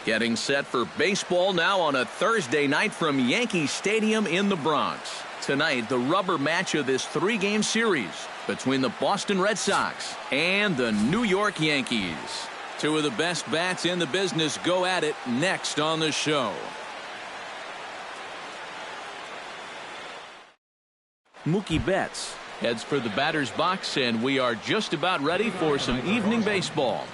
Getting set for baseball now on a Thursday night from Yankee Stadium in the Bronx. Tonight, the rubber match of this three-game series between the Boston Red Sox and the New York Yankees. Two of the best bats in the business go at it next on the show. Mookie Betts heads for the batter's box, and we are just about ready for some evening baseball.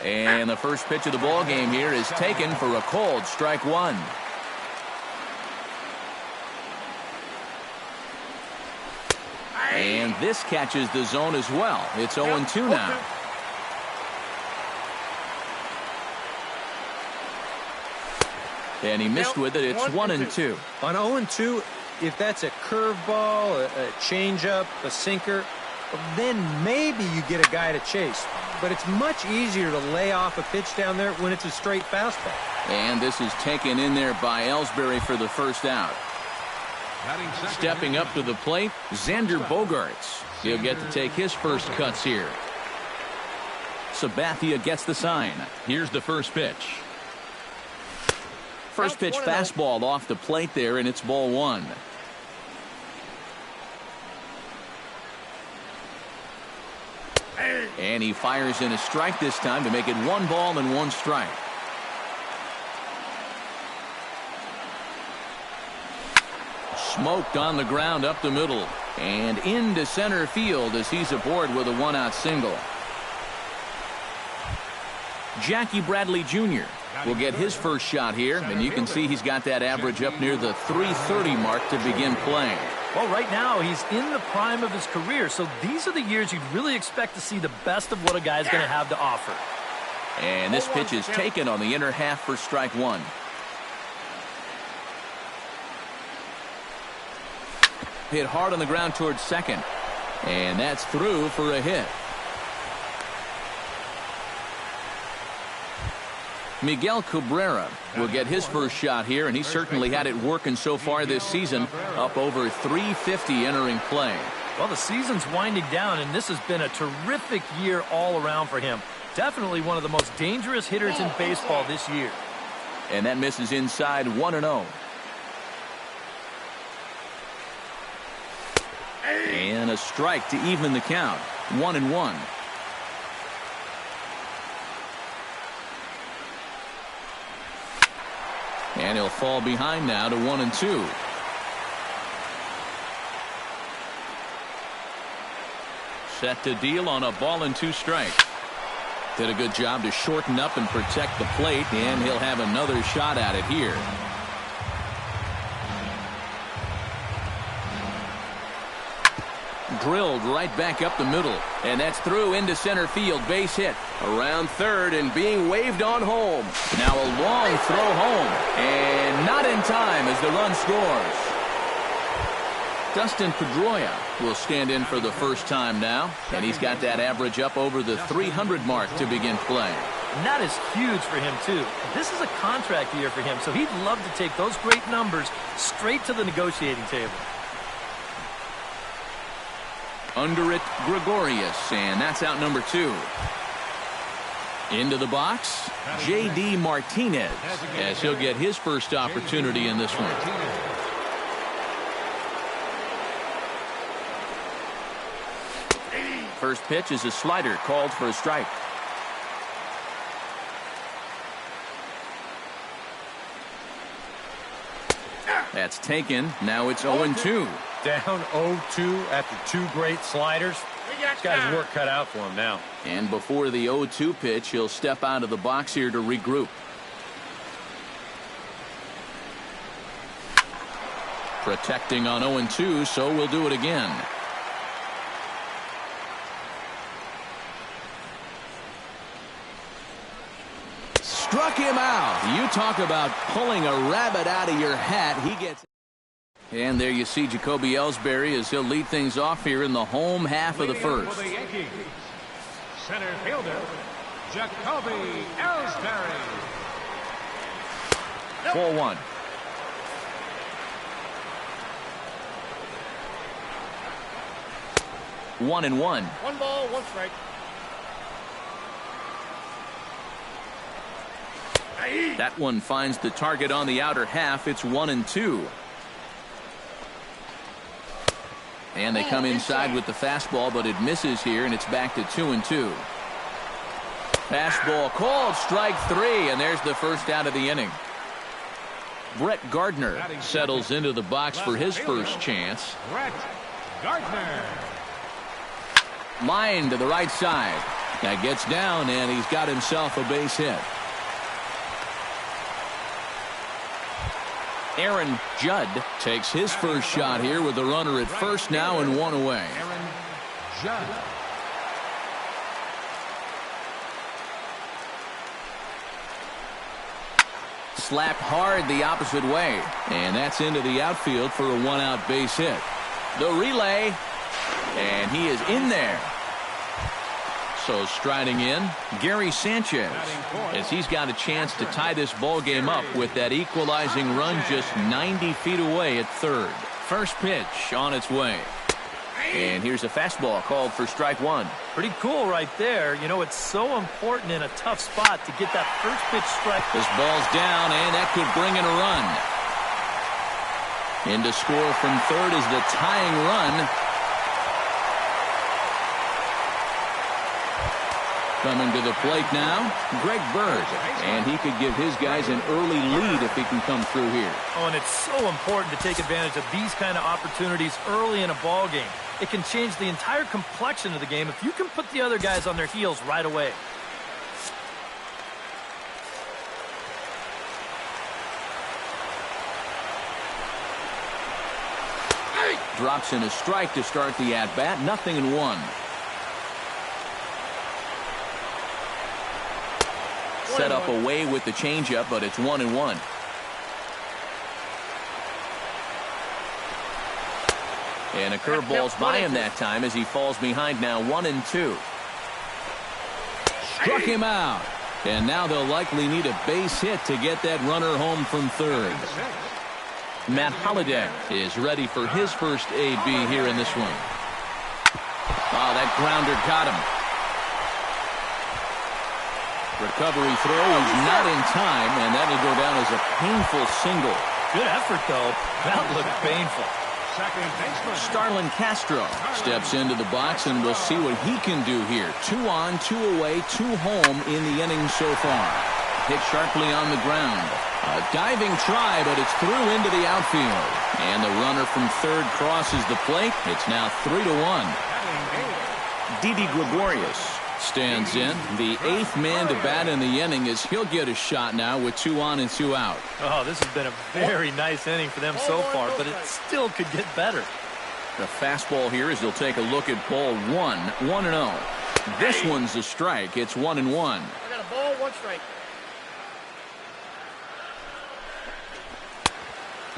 And the first pitch of the ball game here is taken for a called strike one. And this catches the zone as well. It's 0-2 now. And he missed with it. It's 1-2. On 0-2, if that's a curveball, a changeup, a sinker, then maybe you get a guy to chase. But it's much easier to lay off a pitch down there when it's a straight fastball. And this is taken in there by Ellsbury for the first out. Stepping up to the plate, Xander Bogaerts. He'll get to take his first cuts here. Sabathia gets the sign. Here's the first pitch. First pitch fastball off the plate there, and it's ball one. And he fires in a strike this time to make it 1 ball and 1 strike. Smoked on the ground up the middle and into center field as he's aboard with a 1-out single. Jackie Bradley Jr. will get his first shot here, and you can see he's got that average up near the .330 mark to begin playing. Well, right now he's in the prime of his career, so these are the years you'd really expect to see the best of what a guy's going to have to offer. And this pitch is taken on the inner half for strike one. Hit hard on the ground towards second, and that's through for a hit. Miguel Cabrera will get his first shot here, and he certainly had it working so far this season, up over .350 entering play. Well, the season's winding down, and this has been a terrific year all around for him. Definitely one of the most dangerous hitters in baseball this year. And that misses inside 1-0. And a strike to even the count. 1-1. And he'll fall behind now to 1-2. Set to deal on a ball and 2 strikes. Did a good job to shorten up and protect the plate, and he'll have another shot at it here. Drilled right back up the middle, and that's through into center field. Base hit around third and being waved on home. Now a long throw home, and not in time as the run scores. Dustin Pedroia will stand in for the first time now, and he's got that average up over the .300 mark to begin play. And that is huge for him, too. This is a contract year for him, so he'd love to take those great numbers straight to the negotiating table. Under it, Gregorius, and that's out number 2. Into the box, J.D. Martinez, as he'll get his first opportunity in this one. First pitch is a slider called for a strike. That's taken. Now it's 0-2. Down 0-2 after 2 great sliders. This guy's work cut out for him now. And before the 0-2 pitch, he'll step out of the box here to regroup. Protecting on 0-2, so we'll do it again. Struck him out. You talk about pulling a rabbit out of your hat. He gets. And there you see Jacoby Ellsbury as he'll lead things off here in the home half of the first. Center fielder, Jacoby Ellsbury. Ball one. One and one. One ball, one strike. That one finds the target on the outer half. It's 1-2. And they come inside with the fastball, but it misses here, and it's back to 2-2. Fastball called, strike three, and there's the first out of the inning. Brett Gardner settles into the box for his first chance. Brett Gardner. Line to the right side. That gets down, and he's got himself a base hit. Aaron Judd takes his first shot here with the runner at first now and one away. Aaron Judd. Slapped hard the opposite way, and that's into the outfield for a one-out base hit. The relay, and he is in there. So striding in, Gary Sanchez, as he's got a chance to tie this ball game up with that equalizing run just 90 feet away at third. First pitch on its way. And here's a fastball called for strike one. Pretty cool right there. You know, it's so important in a tough spot to get that first pitch strike. This ball's down, and that could bring in a run. In to score from third is the tying run. Coming to the plate now, Greg Bird. And he could give his guys an early lead if he can come through here. Oh, and it's so important to take advantage of these kind of opportunities early in a ball game. It can change the entire complexion of the game if you can put the other guys on their heels right away. Drops in a strike to start the at-bat. 0-1. Set up away with the changeup, but it's 1-1. And a curveball's by him that time as he falls behind now 1-2. Struck him out. And now they'll likely need a base hit to get that runner home from third. Matt Holliday is ready for his first AB here in this one. Oh, that grounder got him. Recovery throw is not in time, and that'll go down as a painful single. Good effort, though. That looked painful. Starlin Castro steps into the box, and we'll see what he can do here. 2 on, 2 away, 2 home in the inning so far. Hit sharply on the ground. A diving try, but it's through into the outfield. And the runner from third crosses the plate. It's now 3-1. Didi Gregorius stands in. The 8th man to bat in the inning as he'll get a shot now with 2 on and 2 out. Oh, this has been a very nice inning for them so far, but it still could get better. The fastball here as he'll take a look at ball 1, 1-0. This one's a strike. It's 1-1. I got a ball, 1 strike.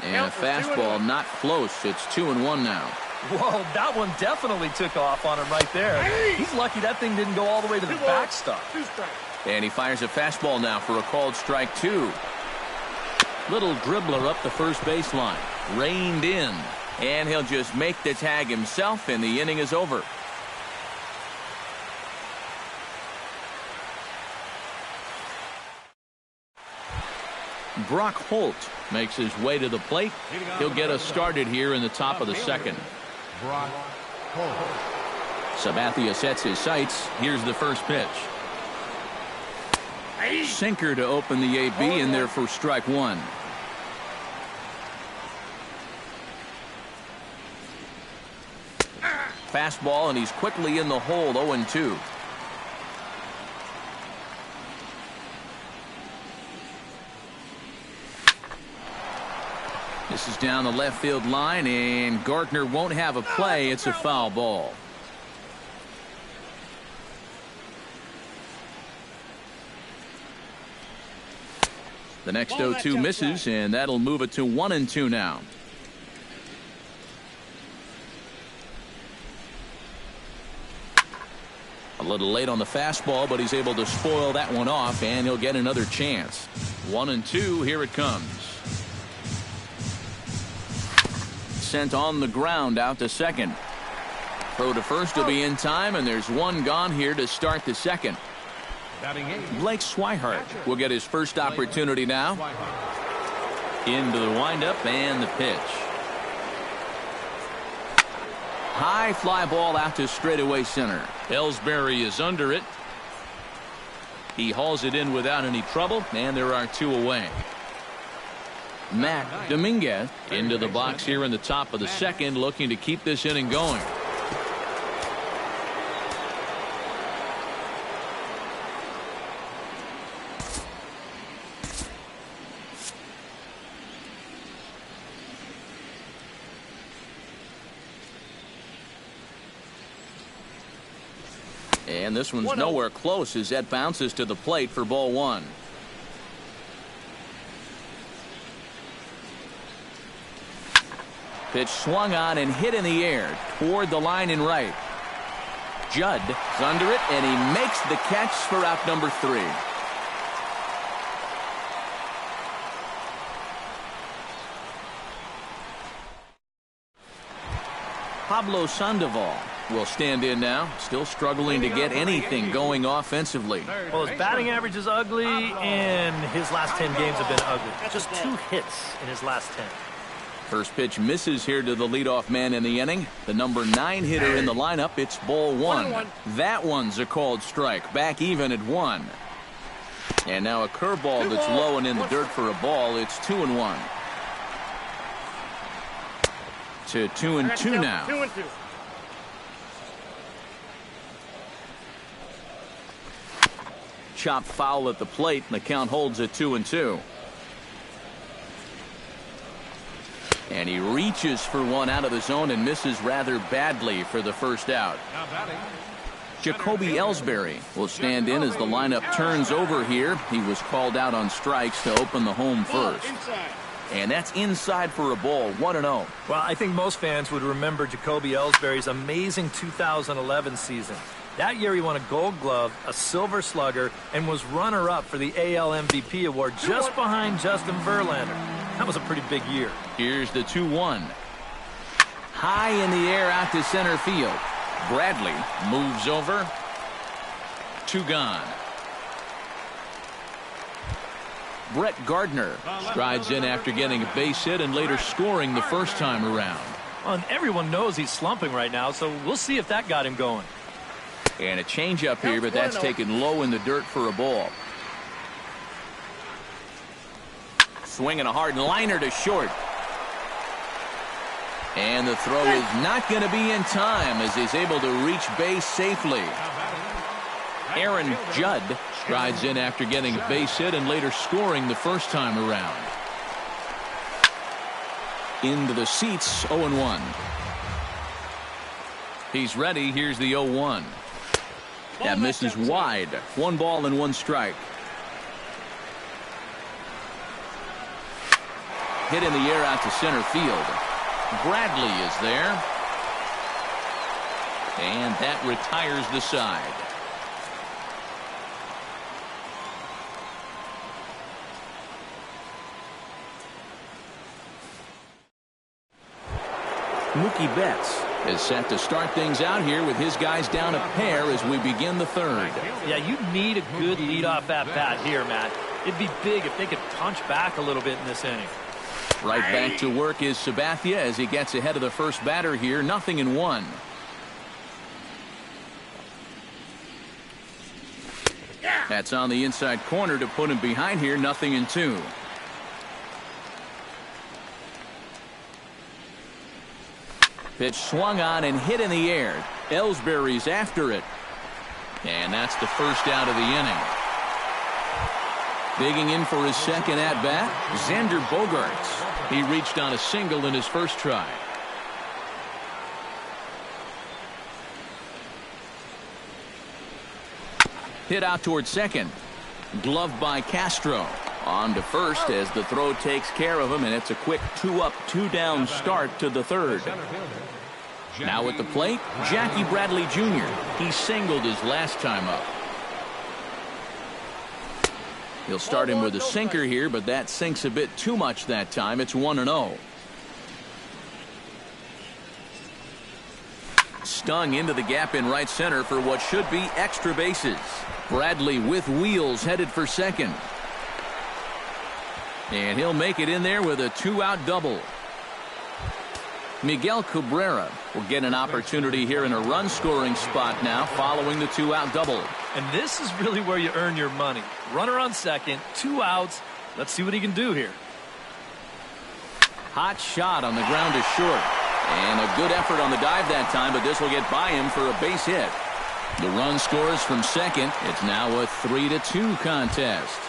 And a fastball not close. It's 2-1 now. Whoa, that one definitely took off on him right there. He's lucky that thing didn't go all the way to the backstop. 2 strikes. And he fires a fastball now for a called strike 2. Little dribbler up the first baseline. Reined in. And he'll just make the tag himself, and the inning is over. Brock Holt makes his way to the plate. He'll get us started here in the top of the second. Brock Holt. Sabathia sets his sights. Here's the first pitch. Sinker to open the AB in there for strike 1. Fastball, and he's quickly in the hole, 0-2. This is down the left field line, and Gardner won't have a play. It's a foul ball. The next 0-2 misses, and that'll move it to 1-2 now. A little late on the fastball, but he's able to spoil that one off, and he'll get another chance. 1-2, here it comes. Sent on the ground out to second. Throw to first will be in time, and there's one gone here to start the second. Blake Swihart will get his first opportunity now. Into the windup and the pitch. High fly ball out to straightaway center. Ellsbury is under it. He hauls it in without any trouble, and there are two away. Matt Dominguez into the box here in the top of the second, looking to keep this inning going. And this one's nowhere close as that bounces to the plate for ball one. Pitch swung on and hit in the air toward the line in right. Judd is under it, and he makes the catch for out number 3. Pablo Sandoval will stand in now, still struggling to get anything going offensively. Well, his batting average is ugly, and his last 10 games have been ugly. Just 2 hits in his last 10. First pitch misses here to the leadoff man in the inning. The number 9 hitter in the lineup. It's ball 1. That one's a called strike. Back even at 1. And now a curveball that's low and in the dirt for a ball. It's 2-1. To 2-2 now. 2-2. Chop foul at the plate, and the count holds at 2-2. And he reaches for one out of the zone and misses rather badly for the first out. Jacoby Ellsbury will stand in as the lineup turns over here. He was called out on strikes to open the home first. And that's inside for a ball, 1-0. Well, I think most fans would remember Jacoby Ellsbury's amazing 2011 season. That year he won a Gold Glove, a Silver Slugger, and was runner-up for the AL MVP award just behind Justin Verlander. That was a pretty big year. Here's the 2-1. High in the air out to center field. Bradley moves over. 2 gone. Brett Gardner strides in after getting a base hit and later scoring the first time around. Well, and everyone knows he's slumping right now, so we'll see if that got him going. And a changeup here, but that's taken low in the dirt for a ball. Swinging a hard liner to short. And the throw is not going to be in time as he's able to reach base safely. Aaron Judd strides in after getting a base hit and later scoring the first time around. Into the seats, 0-1. He's ready. Here's the 0-1. That misses wide. 1 ball and 1 strike. Hit in the air out to center field. Bradley is there. And that retires the side. Mookie Betts is set to start things out here with his guys down a pair as we begin the third. Yeah, you need a good leadoff at-bat here, Matt. It'd be big if they could punch back a little bit in this inning. Right back to work is Sabathia as he gets ahead of the first batter here. 0-1. That's on the inside corner to put him behind here. 0-2. Pitch swung on and hit in the air. Ellsbury's after it. And that's the first out of the inning. Digging in for his second at-bat, Xander Bogaerts. He reached on a single in his first try. Hit out toward second. Gloved by Castro. On to first as the throw takes care of him, and it's a quick 2-up, 2-down start to the third. Now at the plate, Jackie Bradley Jr. He singled his last time up. He'll start him with a sinker here, but that sinks a bit too much that time. It's 1-0. Stung into the gap in right center for what should be extra bases. Bradley with wheels headed for second. And he'll make it in there with a 2-out double. Miguel Cabrera will get an opportunity here in a run-scoring spot now following the 2-out double. And this is really where you earn your money. Runner on second, 2 outs. Let's see what he can do here. Hot shot on the ground to short. And a good effort on the dive that time, but this will get by him for a base hit. The run scores from second. It's now a 3-2 contest.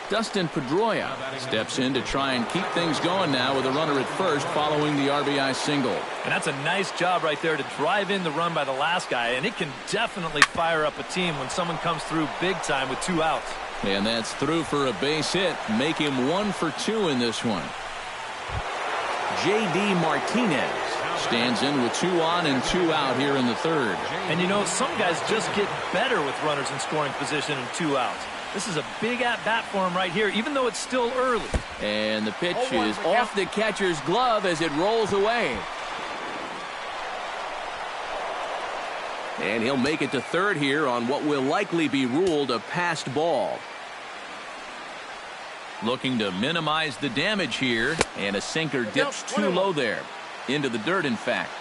Dustin Pedroia steps in to try and keep things going now with a runner at first following the RBI single. And that's a nice job right there to drive in the run by the last guy, and it can definitely fire up a team when someone comes through big time with 2 outs. And that's through for a base hit. Make him 1 for 2 in this one. J.D. Martinez stands in with 2 on and 2 out here in the third. And you know, some guys just get better with runners in scoring position and 2 outs. This is a big at-bat for him right here, even though it's still early. And the pitch is off the catcher's glove as it rolls away. And he'll make it to third here on what will likely be ruled a passed ball. Looking to minimize the damage here, and a sinker dips too low there. Into the dirt, in fact.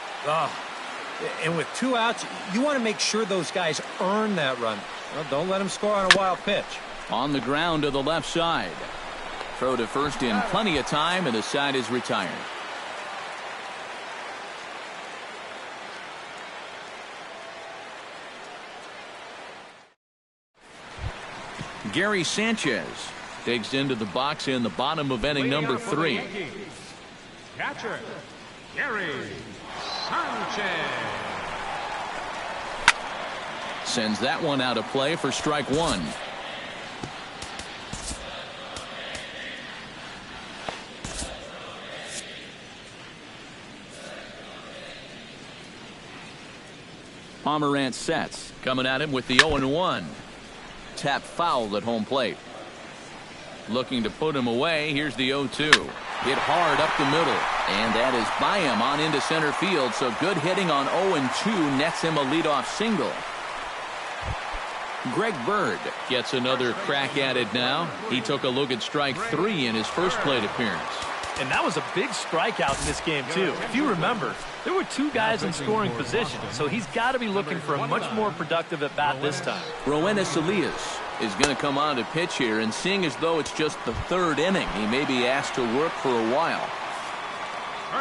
And with 2 outs, you want to make sure those guys earn that run. Well, don't let them score on a wild pitch. On the ground to the left side. Throw to first in plenty of time, and the side is retired. Gary Sanchez digs into the box in the bottom of inning number 3. Catcher, Gary Sanchez. Sends that one out of play for strike 1. Pomerantz sets, coming at him with the 0-1. Tap foul at home plate. Looking to put him away. Here's the 0-2. Hit hard up the middle. And that is by him on into center field. So good hitting on 0-2 nets him a leadoff single. Greg Bird gets another crack at it now. He took a look at strike 3 in his first plate appearance. And that was a big strikeout in this game, too. If you remember, there were 2 guys in scoring position, so he's got to be looking for a much more productive at-bat this time. Roenis Elias is going to come on to pitch here, and seeing as though it's just the 3rd inning, he may be asked to work for a while.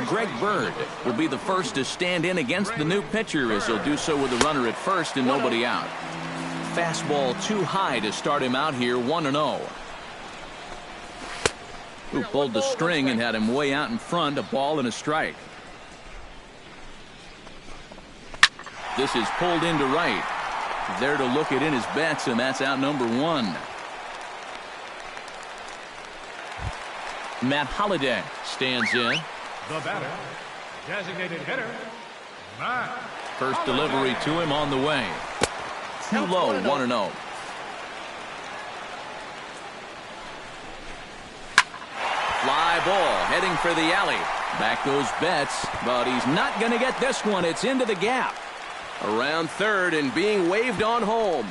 Greg Bird will be the first to stand in against the new pitcher, as he'll do so with a runner at first and nobody out. Fastball too high to start him out here, 1-0. Who pulled the string and had him way out in front, a ball and a strike. This is pulled into right. There to look it in his bets, and that's out number 1. Matt Holliday stands in. The batter, designated hitter, Matt. First delivery to him on the way. Too low, 1-0. Fly ball heading for the alley. Back goes Betts, but he's not going to get this one. It's into the gap. Around third and being waved on home.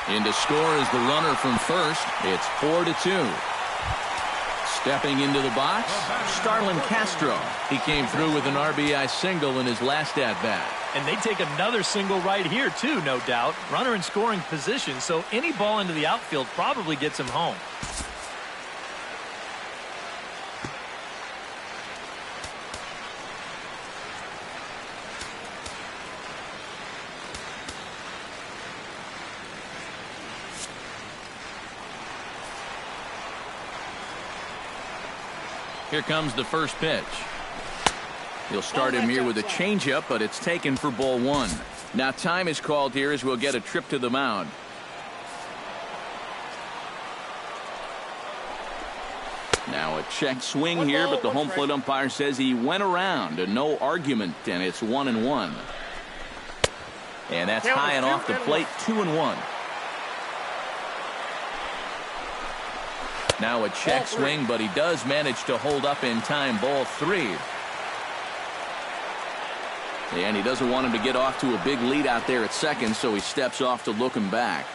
In to score is the runner from first. It's 4-2. Stepping into the box, Starlin Castro. He came through with an RBI single in his last at-bat. And they take another single right here, too, no doubt. Runner in scoring position, so any ball into the outfield probably gets him home. Here comes the first pitch. He'll start him here with a changeup, but it's taken for ball 1. Now time is called here as we'll get a trip to the mound. Now a check swing here, but the home plate umpire says he went around. No argument, and it's 1-1. And that's high and off the plate, 2-1. Now a check swing, but he does manage to hold up in time. Ball 3. And he doesn't want him to get off to a big lead out there at second, so he steps off to look him back.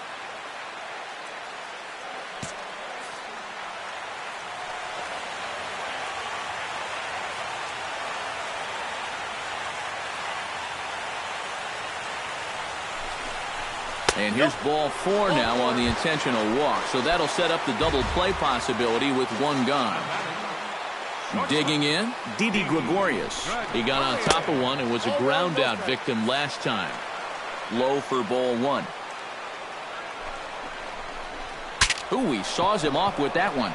And here's ball 4 now on the intentional walk. So that'll set up the double play possibility with one gone. Digging in, Didi Gregorius. He got on top of one and was a ground out victim last time. Low for ball 1. Ooh, he saws him off with that one.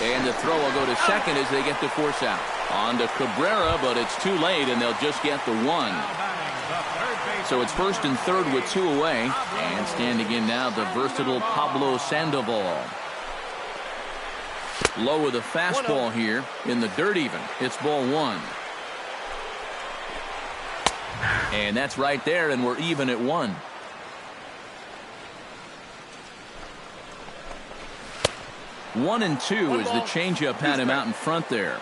And the throw will go to second as they get the force out. On to Cabrera, but it's too late, and they'll just get the 1. So it's first and third with 2 away. And standing in now, the versatile Pablo Sandoval. Low with a fastball here in the dirt even. It's ball 1. And that's right there, and we're even at 1. One and 2 as the changeup had him out in front there.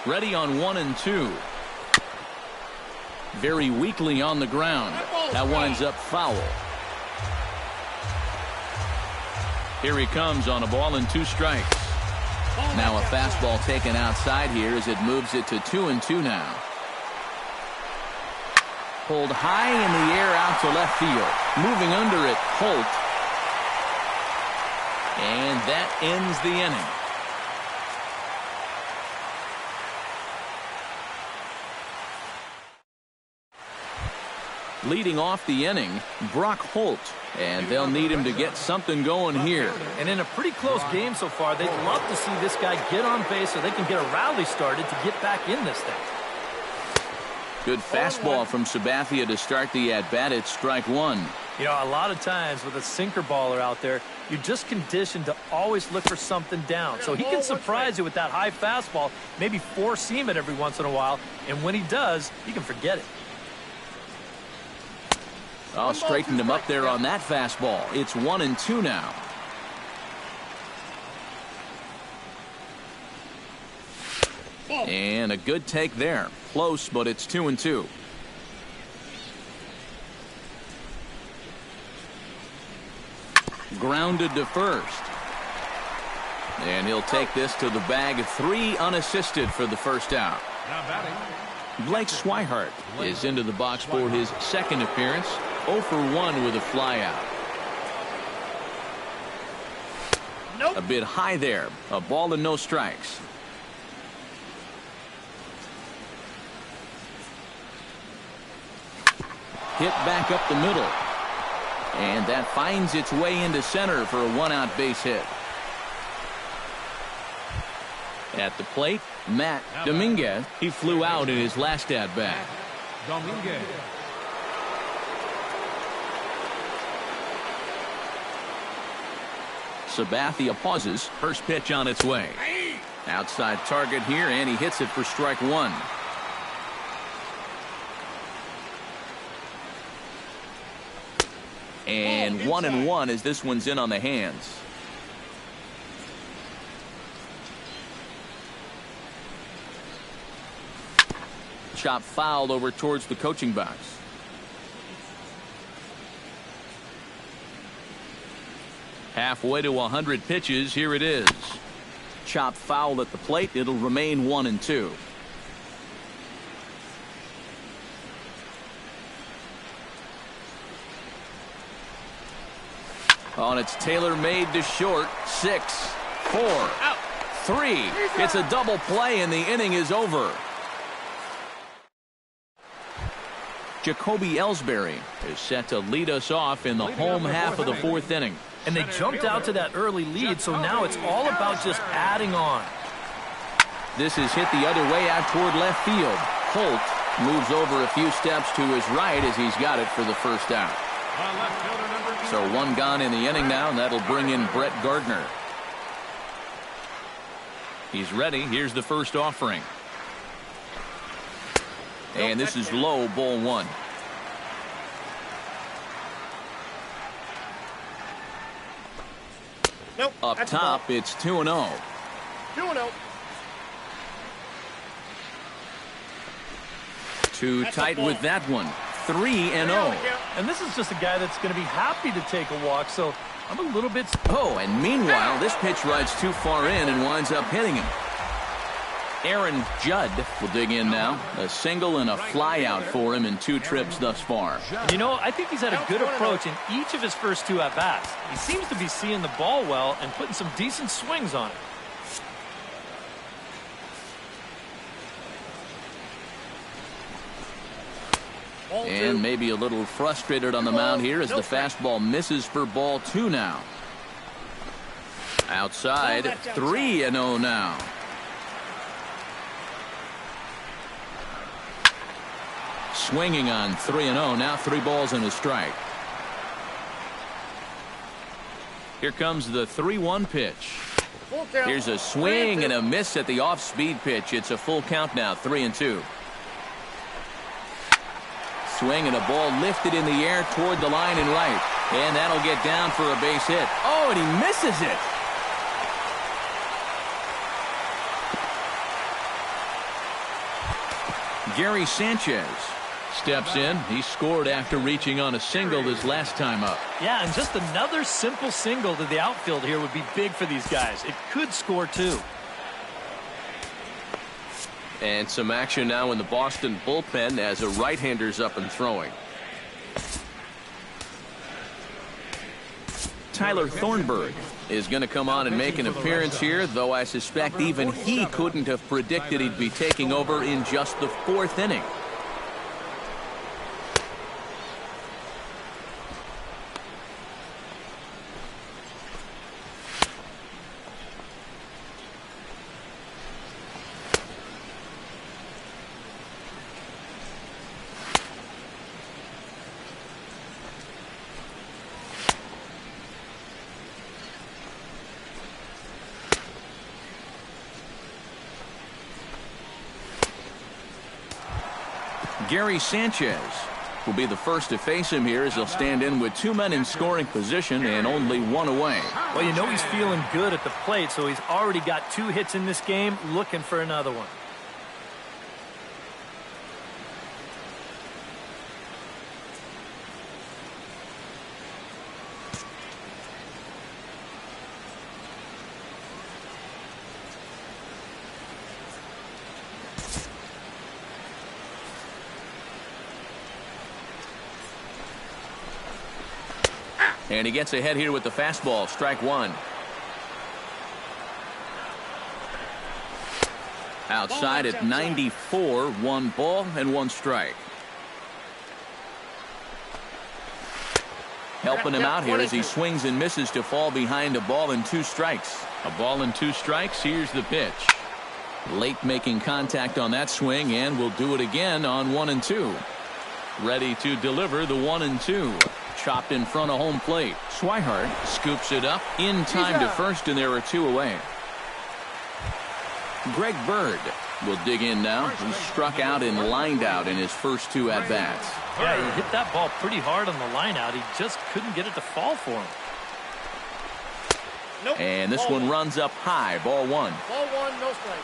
Ready on 1 and 2. Very weakly on the ground. That winds up foul. Here he comes on a ball and 2 strikes. Now a fastball taken outside here as it moves it to 2-2 now. Pulled high in the air out to left field. Moving under it, Holt. And that ends the inning. Leading off the inning, Brock Holt. And they'll need him to get something going here. And in a pretty close game so far, they'd love to see this guy get on base so they can get a rally started to get back in this thing. Good fastball from Sabathia to start the at-bat. It's strike 1. You know, a lot of times with a sinker baller out there, you're just conditioned to always look for something down. So he can surprise you with that high fastball, maybe four-seam it every once in a while. And when he does, you can forget it. Oh, straightened him up there on that fastball. It's 1-2 now. And a good take there. Close, but it's 2-2. Grounded to first. And he'll take this to the bag. 3 unassisted for the first out. Blake Swihart is into the box for his second appearance. 0 for 1 with a flyout. A bit high there. A ball and no strikes. Hit back up the middle. And that finds its way into center for a 1-out base hit. At the plate, Matt Dominguez. He flew out in his last at-bat. Dominguez. Sabathia pauses. First pitch on its way. Outside target here, and he hits it for strike 1. And 1-1 as this one's in on the hands. Chop fouled over towards the coaching box. Halfway to 100 pitches, here it is. Chop foul at the plate. It'll remain 1-2. On its tailor-made to short. 6, 4, 3. It's a double play, and the inning is over. Jacoby Ellsbury is set to lead us off in the home half of the 4th inning. And they jumped out to that early lead, so now it's all about just adding on. This is hit the other way out toward left field. Holt moves over a few steps to his right as he's got it for the first out. So 1 gone in the inning now, and that'll bring in Brett Gardner. He's ready. Here's the first offering. And this is low, ball one. Nope. Up top, it's 2-0. 2-0. Too tight with that one. 3-0. And this is just a guy that's going to be happy to take a walk, so I'm a little bit... Oh, and meanwhile, this pitch rides too far in and winds up hitting him. Aaron Judd will dig in now. A single and a fly out for him in 2 trips thus far. You know, I think he's had a good approach in each of his first 2 at-bats. He seems to be seeing the ball well and putting some decent swings on it. And maybe a little frustrated on the mound here as the fastball misses for ball 2 now. Outside, 3-0 now. Swinging on 3-0, now 3 balls and a strike. Here comes the 3-1 pitch. Here's a swing and a miss at the off-speed pitch. It's a full count now, 3-2. Swing and a ball lifted in the air toward the line and right. And that'll get down for a base hit. Oh, and he misses it. Gary Sanchez steps in. He scored after reaching on a single his last time up. Yeah, and just another simple single to the outfield here would be big for these guys. It could score 2. And some action now in the Boston bullpen as a right-hander's up and throwing. Tyler Thornburg is going to come on and make an appearance here, though I suspect even he couldn't have predicted he'd be taking over in just the 4th inning. Gary Sanchez will be the first to face him here as he'll stand in with 2 men in scoring position and only 1 away. Well, you know he's feeling good at the plate, so he's already got 2 hits in this game, looking for another one. And he gets ahead here with the fastball. Strike 1. Outside at 94, 1 ball and 1 strike. Helping him out here as he swings and misses to fall behind a ball and 2 strikes. A ball and 2 strikes. Here's the pitch. Late making contact on that swing, and will do it again on 1 and 2. Ready to deliver the 1 and 2. Chopped in front of home plate. Swihart scoops it up in time to first, and there are 2 away. Greg Bird will dig in now. He struck out and lined out in his first 2 at-bats. Yeah, he hit that ball pretty hard on the line out. He just couldn't get it to fall for him. Nope. And this one runs up high. Ball 1. Ball 1, no strike.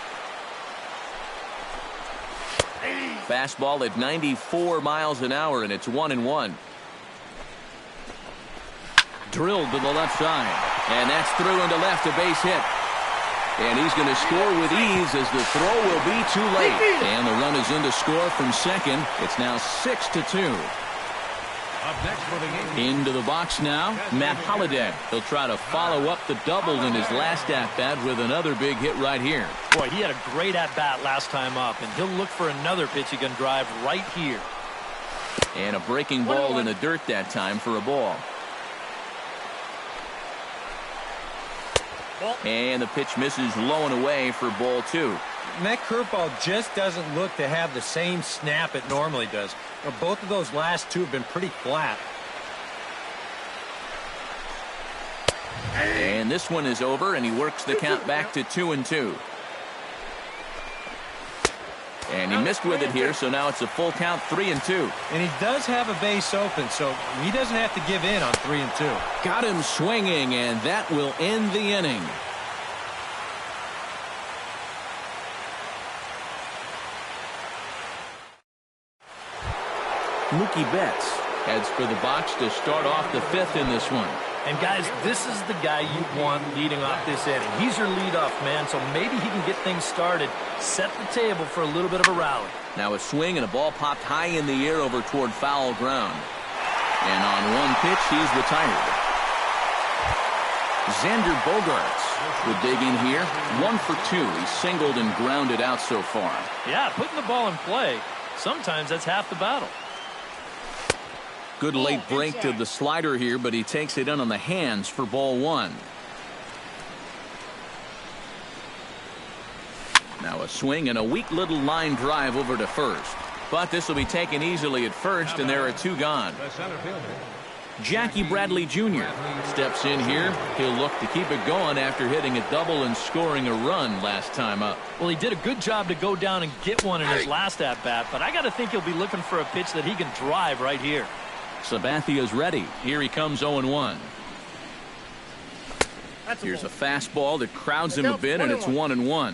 Fastball at 94 miles an hour, and it's 1-1. Drilled to the left side, and that's through into left, a base hit. And he's going to score with ease as the throw will be too late. And the run is in to score from second. It's now 6-2. Up next for the Yankees. Into the box now, Matt Holliday. He'll try to follow up the double in his last at-bat with another big hit right here. Boy, he had a great at-bat last time up, and he'll look for another pitch he can drive right here. And a breaking ball in the dirt that time for a ball. And the pitch misses low and away for ball 2. And that curveball just doesn't look to have the same snap it normally does. You know, both of those last 2 have been pretty flat. And this one is over, and he works the count back to 2-2. And he missed with it here, so now it's a full count, 3-2. And he does have a base open, so he doesn't have to give in on 3-2. Got him swinging, and that will end the inning. Mookie Betts heads for the box to start off the fifth in this one. And guys, this is the guy you want leading off this inning. He's your leadoff man, so maybe he can get things started, set the table for a little bit of a rally. Now a swing and a ball popped high in the air over toward foul ground. And on one pitch, he's retired. Xander Bogaerts will dig in here. 1 for 2. He's singled and grounded out so far. Yeah, putting the ball in play, sometimes that's half the battle. Good late break to the slider here, but he takes it in on the hands for ball 1. Now a swing and a weak little line drive over to first. But this will be taken easily at first, and there are 2 gone. Jackie Bradley Jr. steps in here. He'll look to keep it going after hitting a double and scoring a run last time up. Well, he did a good job to go down and get one in his last at-bat, but I got to think he'll be looking for a pitch that he can drive right here. Sabathia's ready. Here he comes 0-1. Here's a fastball that crowds him a bit, and it's 1-1.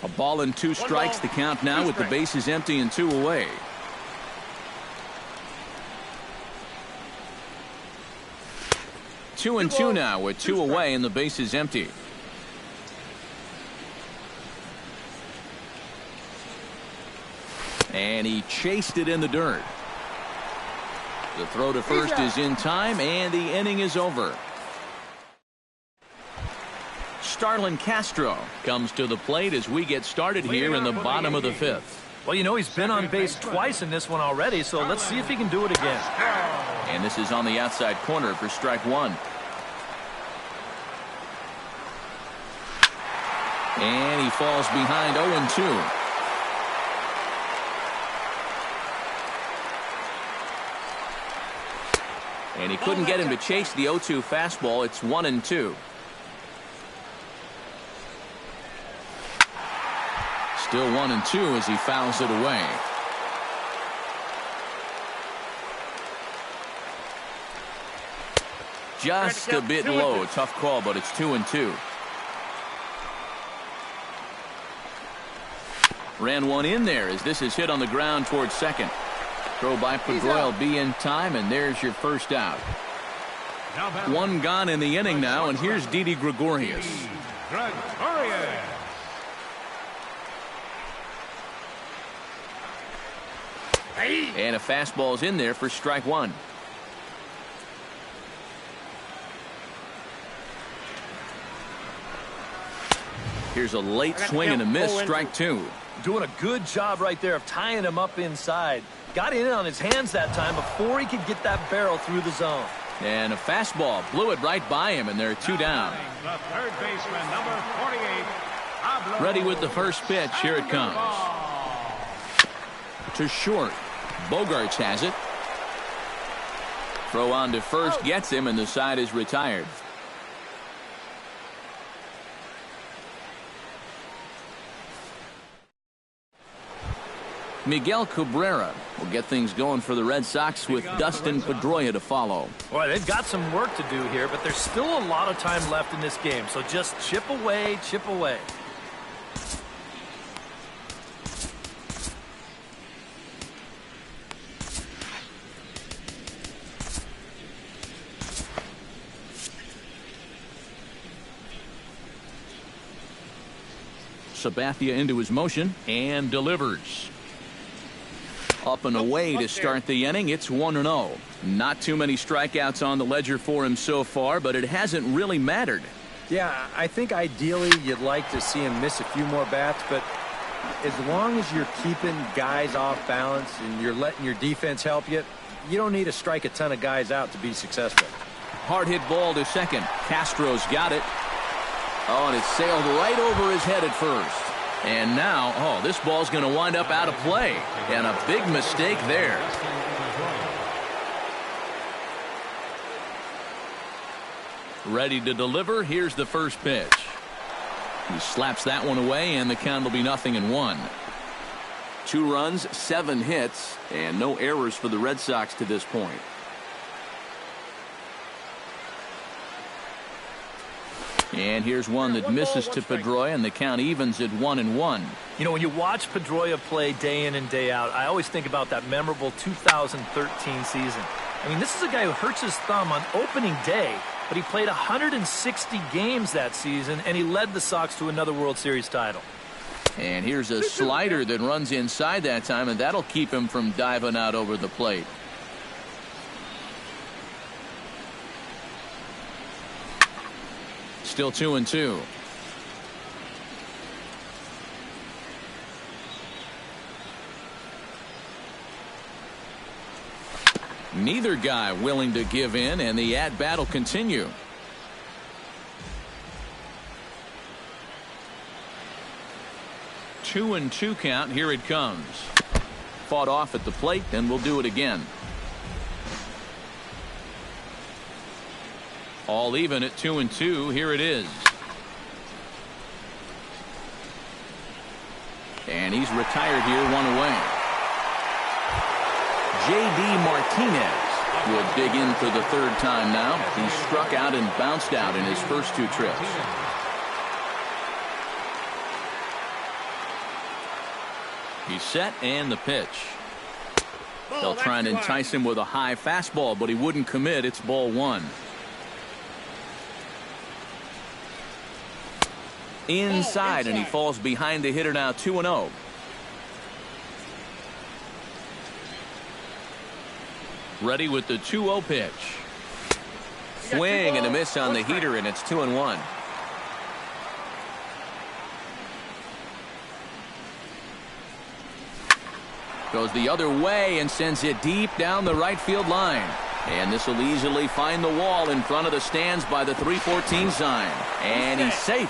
A ball and 2 strikes the count now with the bases empty and 2 away. Two and two now with 2 away and the bases empty. And he chased it in the dirt. The throw to first is in time, and the inning is over. Starlin Castro comes to the plate as we get started here in the bottom of the 5th. Well, you know, he's been on base twice in this one already, so let's see if he can do it again. And this is on the outside corner for strike 1. And he falls behind 0-2. And he couldn't get him to chase the 0-2 fastball. It's 1-2. Still 1-2 as he fouls it away. Just a bit low. Tough call, but it's 2-2. Ran one in there as this is hit on the ground towards second. Throw by Pedroia will be in time, and there's your first out. 1 gone in the inning now, and here's Didi Gregorius. And a fastball's in there for strike 1. Here's a late swing and a miss, strike 2. Doing a good job right there of tying him up inside. Got in on his hands that time before he could get that barrel through the zone. And a fastball blew it right by him, and there are 2 down. The third baseman, number 48. Ready with the first pitch. Here it comes. To short. Bogaerts has it. Throw on to first gets him, and the side is retired. Miguel Cabrera will get things going for the Red Sox with Dustin Pedroia to follow. Boy, they've got some work to do here, but there's still a lot of time left in this game, so just chip away, chip away. Sabathia into his motion and delivers. Up and away to start the inning. It's 1-0. Not too many strikeouts on the ledger for him so far, but it hasn't really mattered. Yeah, I think ideally you'd like to see him miss a few more bats, but as long as you're keeping guys off balance and you're letting your defense help you, you don't need to strike a ton of guys out to be successful. Hard hit ball to second. Castro's got it. Oh, and it sailed right over his head at first. And now, oh, this ball's going to wind up out of play. And a big mistake there. Ready to deliver. Here's the first pitch. He slaps that one away, and the count will be 0-1. 2 runs, 7 hits, and no errors for the Red Sox to this point. And here's one that misses to Pedroia, and the count evens at 1-1. You know, when you watch Pedroia play day in and day out, I always think about that memorable 2013 season. I mean, this is a guy who hurts his thumb on opening day, but he played 160 games that season, and he led the Sox to another World Series title. And here's a slider that runs inside that time, and that'll keep him from diving out over the plate. Still 2-2. Neither guy willing to give in, and the at-bat will continue. Two and 2 count. Here it comes. Fought off at the plate, and we'll do it again. All even at 2-2. Here it is. And he's retired here, 1 away. J.D. Martinez will dig in for the 3rd time now. He struck out and bounced out in his first 2 trips. He's set, and the pitch. They'll try and entice him with a high fastball, but he wouldn't commit. It's ball 1. Inside, and he falls behind the hitter now, 2-0. Ready with the 2-0 pitch. Swing and a miss on the heater, and it's 2-1. Goes the other way and sends it deep down the right field line. And this will easily find the wall in front of the stands by the 314 sign. And he's safe.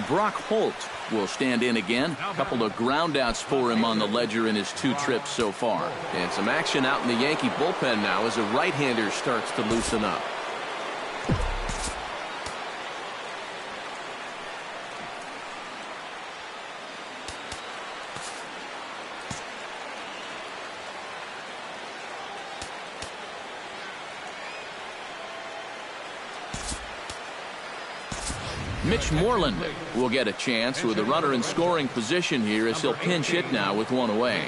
Brock Holt will stand in again. A couple of groundouts for him on the ledger in his 2 trips so far. And some action out in the Yankee bullpen now as a right-hander starts to loosen up. Mitch Moreland will get a chance with a runner in scoring position here as he'll pinch hit now with 1 away.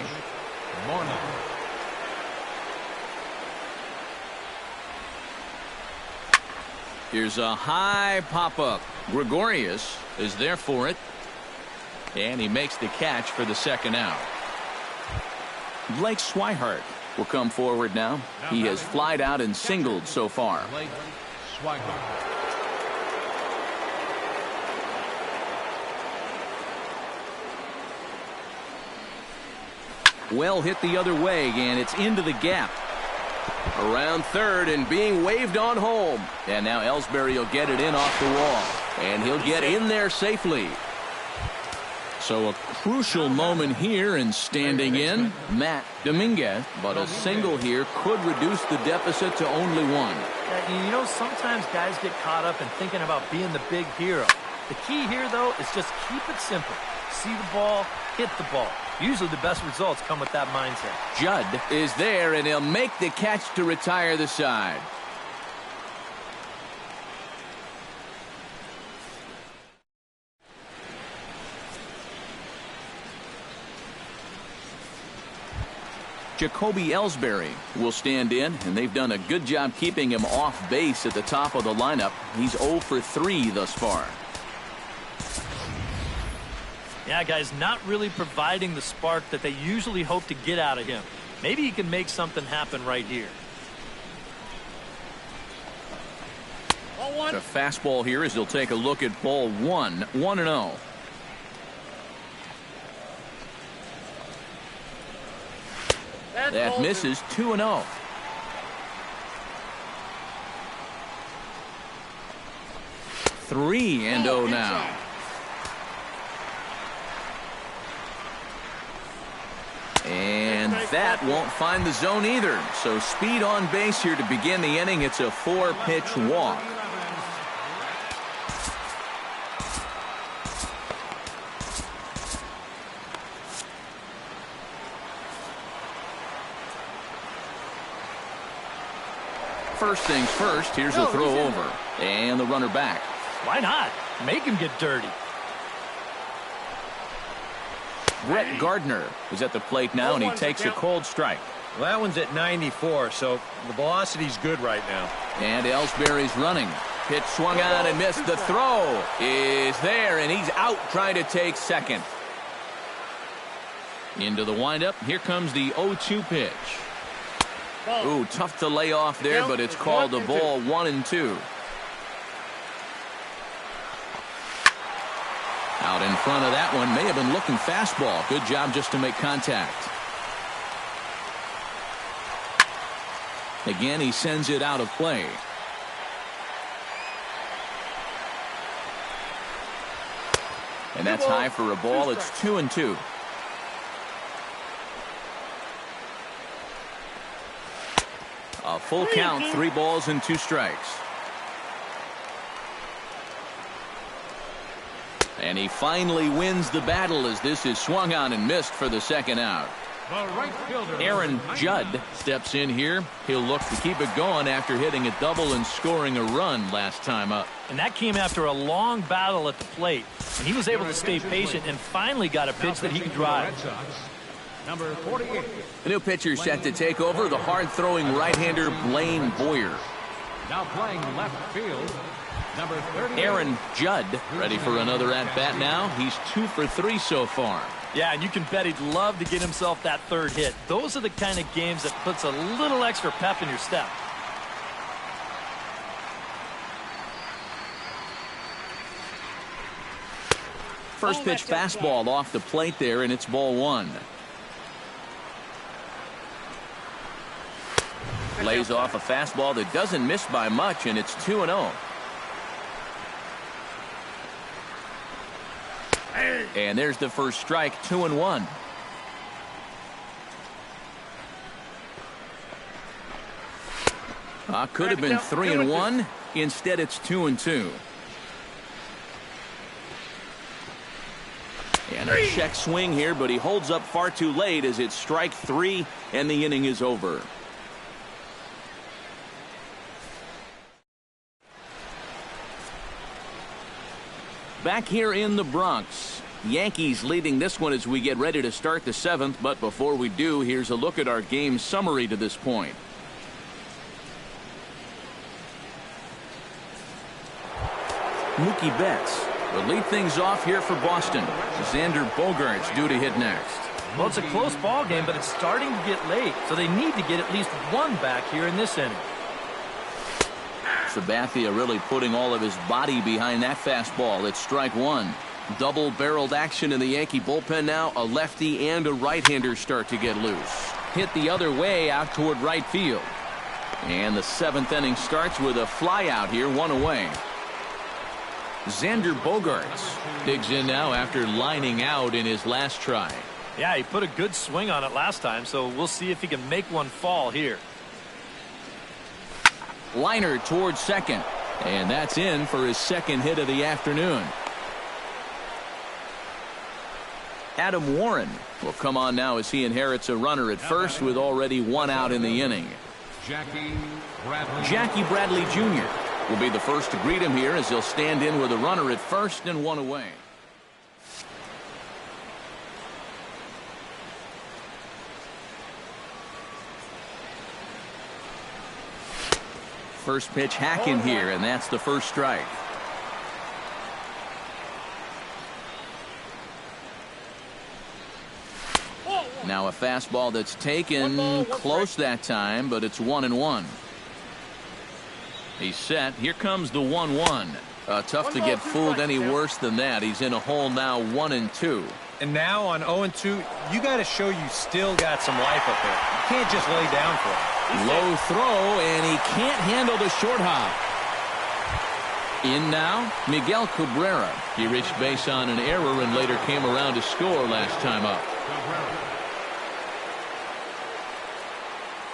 Here's a high pop-up. Gregorius is there for it. And he makes the catch for the 2nd out. Blake Swihart will come forward now. He has flied out and singled so far. Well hit the other way, and it's into the gap. Around 3rd and being waved on home. And now Ellsbury will get it in off the wall. And he'll get in there safely. So a crucial moment here, and standing in, Matt Dominguez. But a single here could reduce the deficit to only 1. You know, sometimes guys get caught up in thinking about being the big hero. The key here, though, is just keep it simple. See the ball, hit the ball. Usually the best results come with that mindset. Judd is there, and he'll make the catch to retire the side. Jacoby Ellsbury will stand in, and they've done a good job keeping him off base at the top of the lineup. He's 0 for 3 thus far. Yeah, guys, not really providing the spark that they usually hope to get out of him. Maybe he can make something happen right here. The fastball here as he'll take a look at ball 1, 1-0. That misses, 2-0. Three and 0 now. And That won't find the zone either. So speed on base here to begin the inning. It's a 4-pitch walk. First things first, here's a throw over. And the runner back. Why not? Make him get dirty. Brett Gardner is at the plate now, and he takes a cold strike. Well, that one's at 94, so the velocity's good right now. And Ellsbury's running. Pitch swung on and missed. The throw is there, and he's out trying to take second. Into the windup. Here comes the 0-2 pitch. Ooh, tough to lay off there, but it's called a ball. 1-2. Out in front of that one. May have been looking fastball. Good job just to make contact. Again, he sends it out of play. And that's high for a ball. It's 2-2. A full count, 3 balls and 2 strikes. And he finally wins the battle as this is swung on and missed for the second out. Aaron Judd steps in here. He'll look to keep it going after hitting a double and scoring a run last time up. And that came after a long battle at the plate. And he was able to stay patient and finally got a pitch that he could drive. Number 48. The new pitcher set to take over, the hard-throwing right-hander Blaine Boyer. Now playing left field. Number 38. Aaron Judd ready for another at-bat now. He's 2 for 3 so far. Yeah, and you can bet he'd love to get himself that third hit. Those are the kind of games that puts a little extra pep in your step. First pitch fastball off the plate there, and it's ball 1. Lays off a fastball that doesn't miss by much, and it's 2-0. And there's the first strike, 2-1. Could have been 3-1. Instead, it's 2-2. And a check swing here, but he holds up far too late as it's strike 3, and the inning is over. Back here in the Bronx, Yankees leading this one as we get ready to start the 7th. But before we do, here's a look at our game summary to this point. Mookie Betts will lead things off here for Boston. Xander Bogaerts due to hit next. Well, it's a close ball game, but it's starting to get late, so they need to get at least one back here in this inning. Sabathia really putting all of his body behind that fastball. It's strike 1. Double-barreled action in the Yankee bullpen now. A lefty and a right-hander start to get loose. Hit the other way out toward right field. And the 7th inning starts with a fly out here, 1 away. Xander Bogaerts digs in now after lining out in his last try. Yeah, he put a good swing on it last time, so we'll see if he can make one fall here. Liner towards second, and that's in for his second hit of the afternoon. Adam Warren will come on now as he inherits a runner at first with already 1 out in the inning. Jackie Bradley Jr. will be the first to greet him here as he'll stand in with a runner at first and 1 away. First pitch hack in here, and that's the first strike. Now a fastball that's taken close that time, but it's 1-1. He's set. Here comes the 1-1. Tough to get fooled any worse than that. He's in a hole now, 1-2. And now on 0-2, you got to show you still got some life up there. You can't just lay down for it. Low throw, and he can't handle the short hop. In now, Miguel Cabrera. He reached base on an error and later came around to score last time up.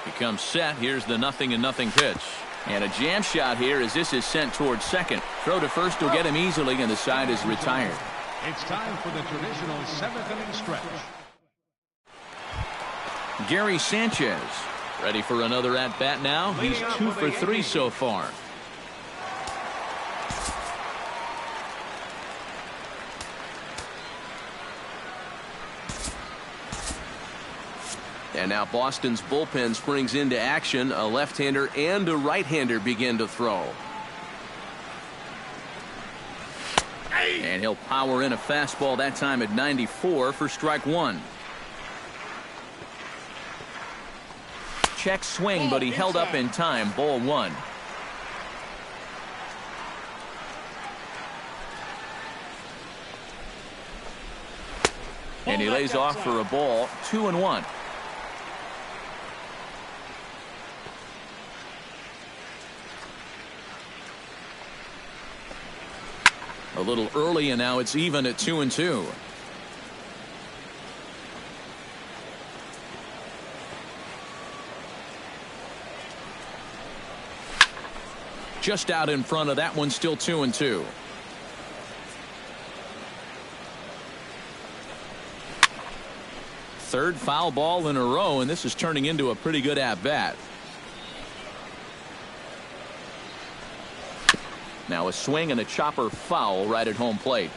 Becomes set. Here's the 0-0 pitch. And a jam shot here as this is sent towards second. Throw to first will get him easily, and the side is retired. It's time for the traditional seventh-inning stretch. Gary Sanchez ready for another at-bat now. He's 2 for 3 so far. And now Boston's bullpen springs into action. A left-hander and a right-hander begin to throw. And he'll power in a fastball that time at 94 for strike 1. Check swing, but he held up in time. Ball 1. And he lays off for a ball. 2-1. A little early, and now it's even at 2-2. Just out in front of that one, still 2-2. Third foul ball in a row, and this is turning into a pretty good at-bat. Now a swing and a chopper foul right at home plate.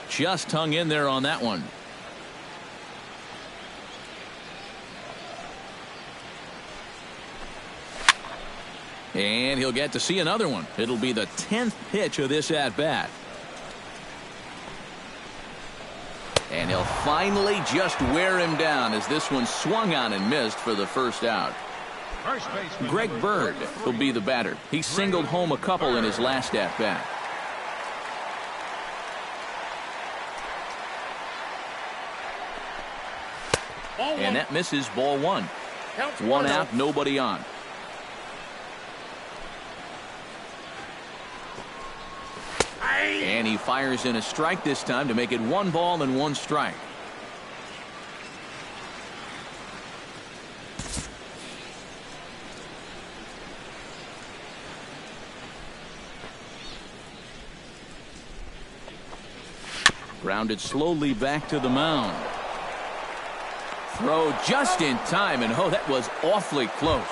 Just hung in there on that one. And he'll get to see another one. It'll be the 10th pitch of this at-bat. And he'll finally just wear him down as this one swung on and missed for the first out. Greg Bird will be the batter. He singled home a couple in his last at-bat. And that misses. Ball 1. One out, nobody on. And he fires in a strike this time to make it 1 ball and 1 strike. Grounded slowly back to the mound. Throw just in time, and oh, that was awfully close.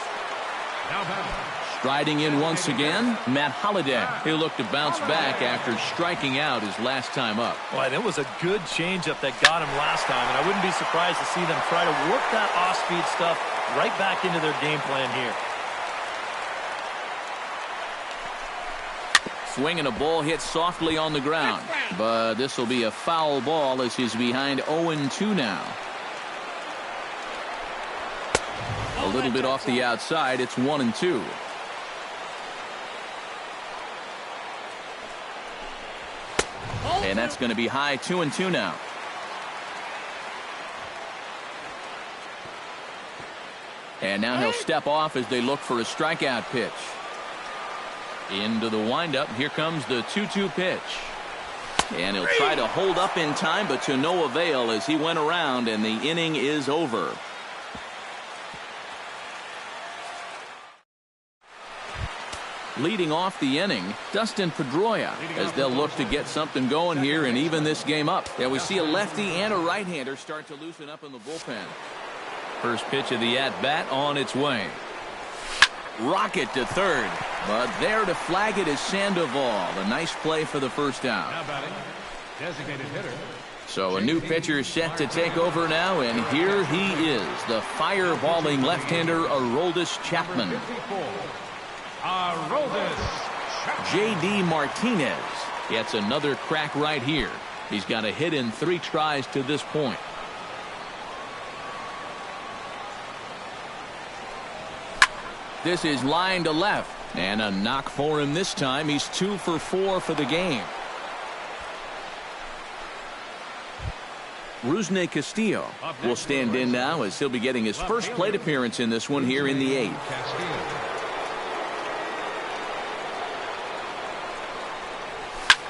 Striding in once again, Matt Holliday. He'll look to bounce back after striking out his last time up. Boy, that was a good changeup that got him last time, and I wouldn't be surprised to see them try to work that off-speed stuff right back into their game plan here. Swing and a ball hit softly on the ground, but this will be a foul ball as he's behind 0-2 now. A little bit off the outside. It's 1-2. And that's going to be high. 2-2 now. And now he'll step off as they look for a strikeout pitch. Into the windup. Here comes the 2-2 pitch. And he'll try to hold up in time, but to no avail as he went around, and the inning is over. Leading off the inning, Dustin Pedroia, as they'll look to get something going here and even this game up. Yeah, we see a lefty and a right-hander start to loosen up in the bullpen. First pitch of the at-bat on its way. Rocket to third, but there to flag it is Sandoval. A nice play for the first out. Now batting, designated hitter. So a new pitcher set to take over now, and here he is, the fireballing left-hander Aroldis Chapman. J.D. Martinez gets another crack right here. He's got a hit in 3 tries to this point. This is line to left, and a knock for him this time. He's 2 for 4 for the game. Rusney Castillo will stand in now as he'll be getting his first plate appearance in this one here in the 8th.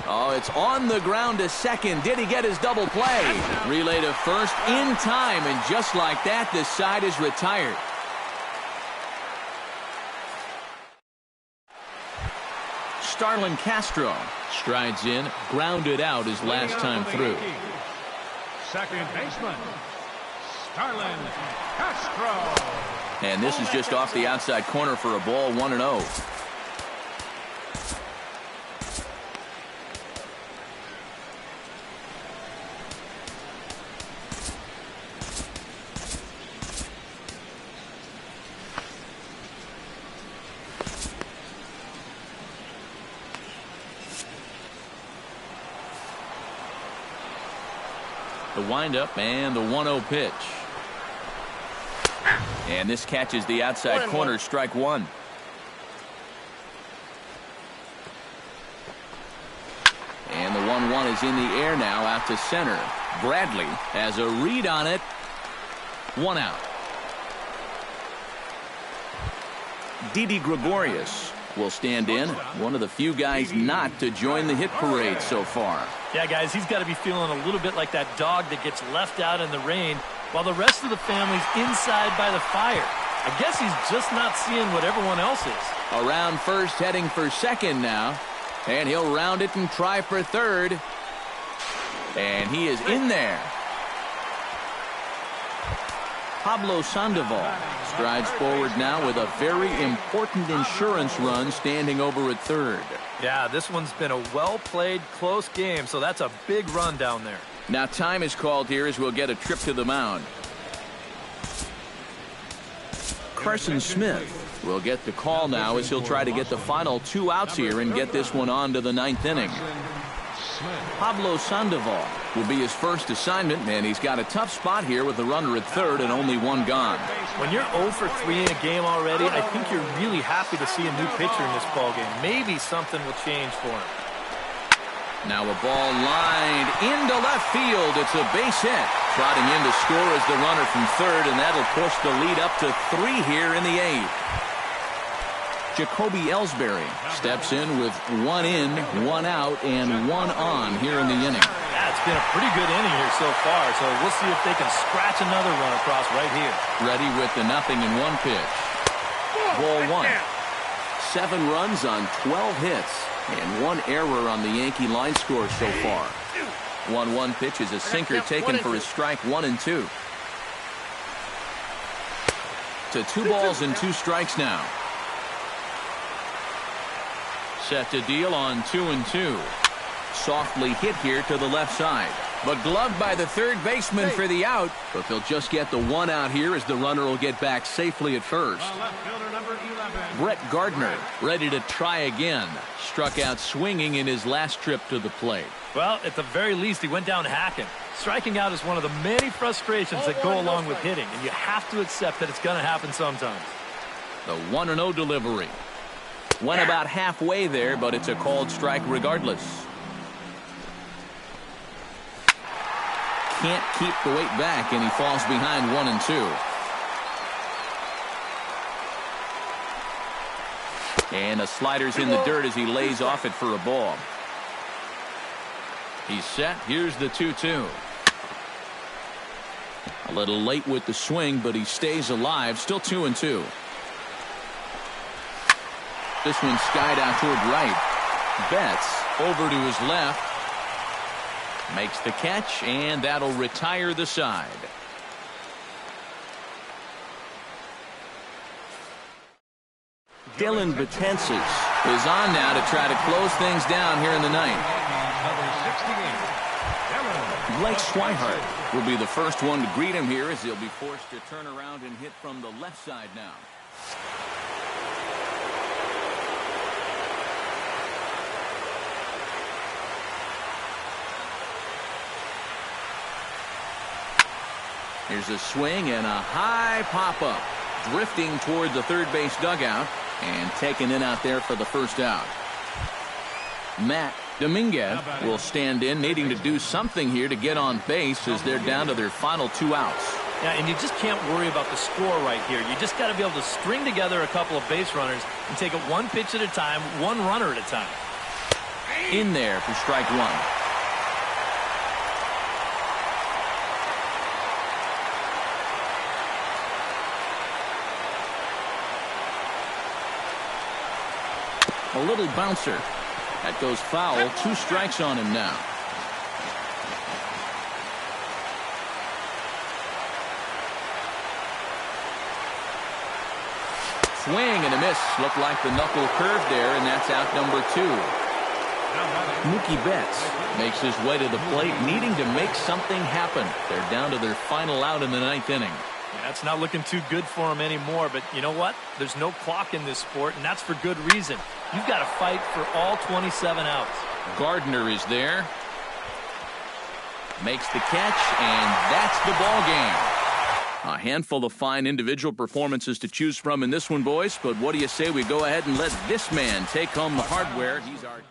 Oh, it's on the ground to second. Did he get his double play? Relay to first in time, and just like that, the side is retired. Starlin Castro strides in, grounded out his last time through. Second baseman, Starlin Castro. And this is just off the outside corner for a ball, 1-0. The windup and the 1-0 pitch. And this catches the outside corner, strike one. And the 1-1 is in the air now out to center. Bradley has a read on it. 1 out. Didi Gregorius will stand in. One of the few guys not to join the hit parade so far. Yeah, guys, he's got to be feeling a little bit like that dog that gets left out in the rain while the rest of the family's inside by the fire. I guess he's just not seeing what everyone else is. Around first, heading for second now. And he'll round it and try for third. And he is in there. Pablo Sandoval strides forward now with a very important insurance run standing over at third. Yeah, this one's been a well-played, close game, so that's a big run down there. Now time is called here as we'll get a trip to the mound. Carson Smith will get the call now as he'll try to get the final 2 outs here and get this one on to the 9th inning. Pablo Sandoval will be his first assignment, and he's got a tough spot here with the runner at third and only 1 gone. When you're 0 for 3 in a game already, I think you're really happy to see a new pitcher in this ballgame. Maybe something will change for him. Now a ball lined into left field. It's a base hit. Trotting in to score is the runner from third, and that'll push the lead up to 3 here in the 8th. Jacoby Ellsbury steps in with 1 in, 1 out, and 1 on here in the inning. Yeah, it's been a pretty good inning here so far, so we'll see if they can scratch another run across right here. Ready with the 0-1 pitch. Ball 1. 7 runs on 12 hits, and 1 error on the Yankee line score so far. 1-1 pitch is a sinker taken for his strike 1 and 2. To 2 balls and 2 strikes now. Set to deal on 2-2. Softly hit here to the left side. But gloved by the third baseman for the out. But they'll just get the 1 out here as the runner will get back safely at first. Brett Gardner ready to try again. Struck out swinging in his last trip to the plate. Well, at the very least, he went down hacking. Striking out is one of the many frustrations that go along with hitting, and you have to accept that it's going to happen sometimes. The 1-0 delivery. Went about halfway there, but it's a called strike regardless. Can't keep the weight back, and he falls behind 1 and 2. And a slider's in the dirt as he lays off it for a ball. He's set. Here's the 2-2. A little late with the swing, but he stays alive. Still 2 and 2. This one skied out toward right. Betts over to his left. Makes the catch, and that'll retire the side. Dylan Betances is on now to try to close things down here in the 9th. Blake Swihart will be the first one to greet him here as he'll be forced to turn around and hit from the left side now. Here's a swing and a high pop-up. Drifting toward the third base dugout and taken in out there for the first out. Matt Dominguez will stand in, needing to do something here to get on base as they're down to their final 2 outs. Yeah, and you just can't worry about the score right here. You just got to be able to string together a couple of base runners and take it 1 pitch at a time, 1 runner at a time. In there for strike one. A little bouncer. That goes foul. 2 strikes on him now. Swing and a miss. Looked like the knuckle curve there, and that's out number 2. Mookie Betts makes his way to the plate, needing to make something happen. They're down to their final out in the 9th inning. Yeah, it's not looking too good for him anymore, but you know what? There's no clock in this sport, and that's for good reason. You've got to fight for all 27 outs. Gardner is there. Makes the catch, and that's the ball game. A handful of fine individual performances to choose from in this one, boys, but what do you say we go ahead and let this man take home the hardware? He's our